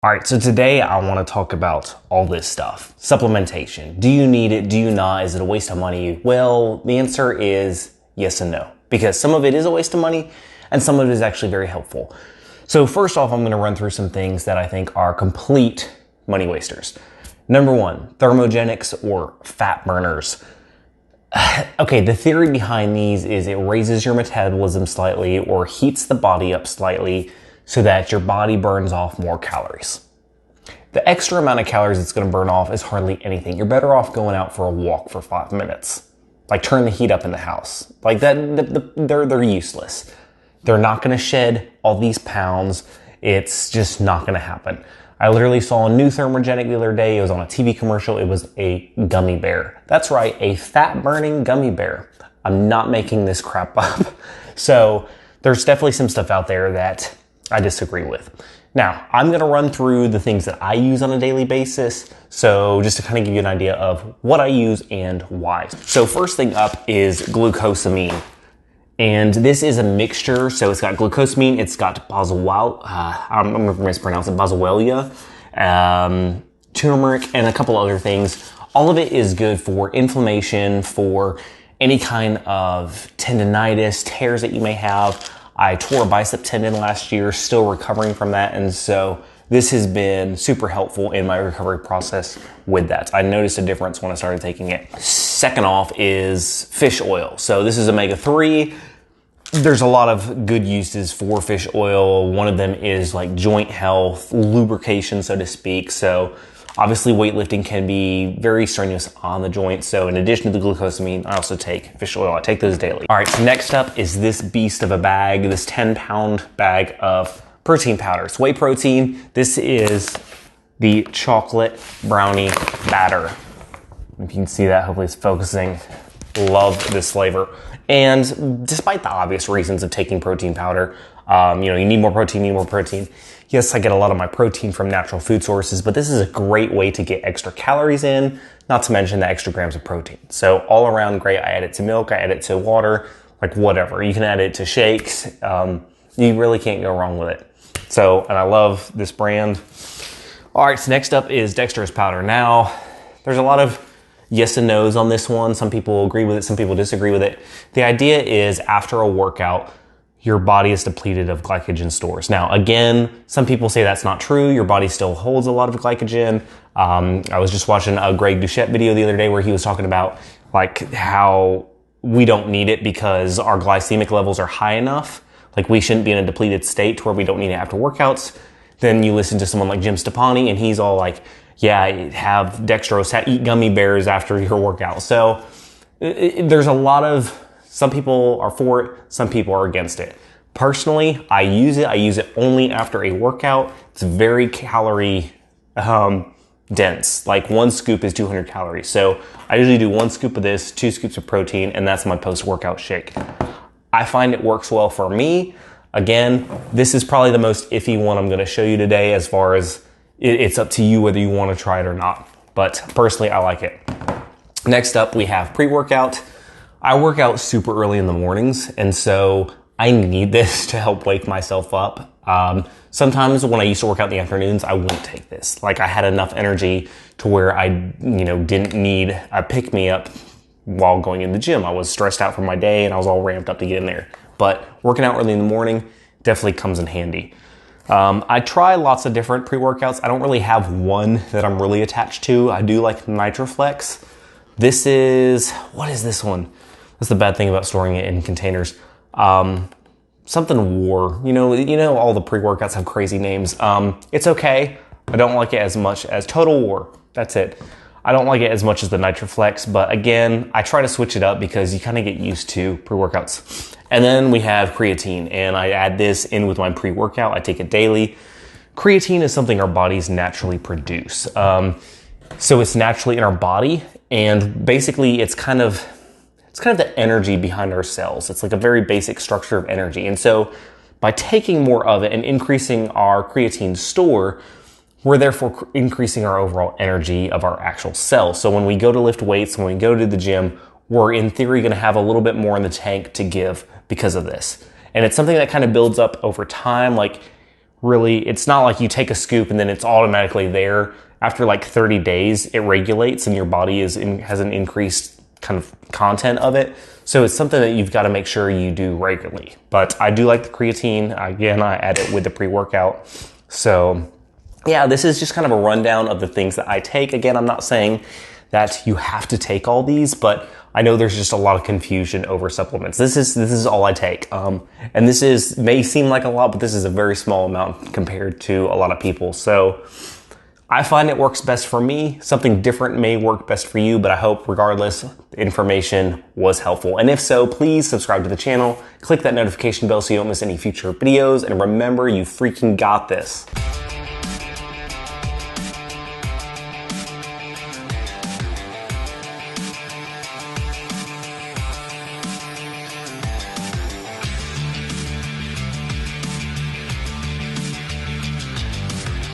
All right, so today I want to talk about all this stuff. Supplementation. Do you need it? Do you not? Is it a waste of money? Well, the answer is yes and no, because some of it is a waste of money and some of it is actually very helpful. So first off, I'm going to run through some things that I think are complete money wasters. Number one, Thermogenics or fat burners. Okay, the theory behind these is it raises your metabolism slightly or heats the body up slightly so that your body burns off more calories. The extra amount of calories it's going to burn off is hardly anything. You're better off going out for a walk for 5 minutes. Like turn the heat up in the house. Like that, they're useless. They're not going to shed all these pounds. It's just not going to happen. I literally saw a new Thermogenic the other day. It was on a TV commercial. It was a gummy bear. That's right, a fat burning gummy bear. I'm not making this crap up. So there's definitely some stuff out there that I disagree with. Now, I'm going to run through the things that I use on a daily basis. So just to kind of give you an idea of what I use and why. So first thing up is glucosamine. And this is a mixture. So it's got glucosamine, it's got I'm going to mispronounce it, boswellia, turmeric, and a couple other things. All of it is good for inflammation, for any kind of tendinitis, tears that you may have. I tore a bicep tendon last year, still recovering from that, and so this has been super helpful in my recovery process with that. I noticed a difference when I started taking it. Second off is fish oil. So this is omega-3. There's a lot of good uses for fish oil. One of them is like joint health, lubrication, so to speak. So obviously weightlifting can be very strenuous on the joints. So in addition to the glucosamine, I also take fish oil. I take those daily. All right, so next up is this beast of a bag, this 10-pound bag of protein powder. It's whey protein. This is the chocolate brownie batter. If you can see that, hopefully it's focusing. Love this flavor. And despite the obvious reasons of taking protein powder, you need more protein, Yes, I get a lot of my protein from natural food sources, but this is a great way to get extra calories in, not to mention the extra grams of protein. So all around great. I add it to milk, I add it to water, like whatever. You can add it to shakes. You really can't go wrong with it. So, and I love this brand. All right, so next up is dextrose powder. Now, there's a lot of yes and no's on this one. Some people agree with it, some people disagree with it. The idea is after a workout, your body is depleted of glycogen stores. Now, again, some people say that's not true. Your body still holds a lot of glycogen. I was just watching a Greg Duchette video the other day where he was talking about like how we don't need it because our glycemic levels are high enough. Like we shouldn't be in a depleted state to where we don't need it after workouts. Then you listen to someone like Jim Stepani and he's all like, yeah, have dextrose, eat gummy bears after your workout. So there's a lot of, some people are for it, some people are against it. Personally, I use it only after a workout. It's very calorie dense. Like one scoop is 200 calories. So I usually do 1 scoop of this, 2 scoops of protein, and that's my post-workout shake. I find it works well for me. Again, this is probably the most iffy one I'm going to show you today as far as it's up to you whether you want to try it or not. But personally, I like it. Next up, we have pre-workout. I work out super early in the mornings, and so I need this to help wake myself up. Sometimes when I used to work out in the afternoons, I wouldn't take this. Like I had enough energy to where I, didn't need a pick-me-up while going in the gym. I was stressed out from my day and I was all ramped up to get in there. But working out early in the morning definitely comes in handy. I try lots of different pre-workouts. I don't really have one that I'm really attached to. I do like NitroFlex. This is, what is this one? That's the bad thing about storing it in containers. Something War. All the pre-workouts have crazy names. It's okay. I don't like it as much as Total War. That's it. I don't like it as much as the NitroFlex, but again, I try to switch it up because you kind of get used to pre-workouts. And then we have creatine, and I add this in with my pre-workout. I take it daily. Creatine is something our bodies naturally produce. So it's naturally in our body, and basically it's kind of the energy behind our cells. It's like a very basic structure of energy. And so by taking more of it and increasing our creatine store, we're therefore increasing our overall energy of our actual cells. So when we go to lift weights, when we go to the gym, we're in theory going to have a little bit more in the tank to give because of this. And it's something that kind of builds up over time. Like really, it's not like you take a scoop and then it's automatically there. After like 30 days, it regulates and your body has an increased kind of content of it. So it's something that you've got to make sure you do regularly. But I do like the creatine. Again, I add it with the pre-workout. So yeah, this is just kind of a rundown of the things that I take. Again, I'm not saying that you have to take all these, but I know there's just a lot of confusion over supplements. This is all I take. And this may seem like a lot, but this is a very small amount compared to a lot of people. So I find it works best for me. Something different may work best for you, but I hope regardless, the information was helpful. And if so, please subscribe to the channel, click that notification bell so you don't miss any future videos, and remember, you freaking got this.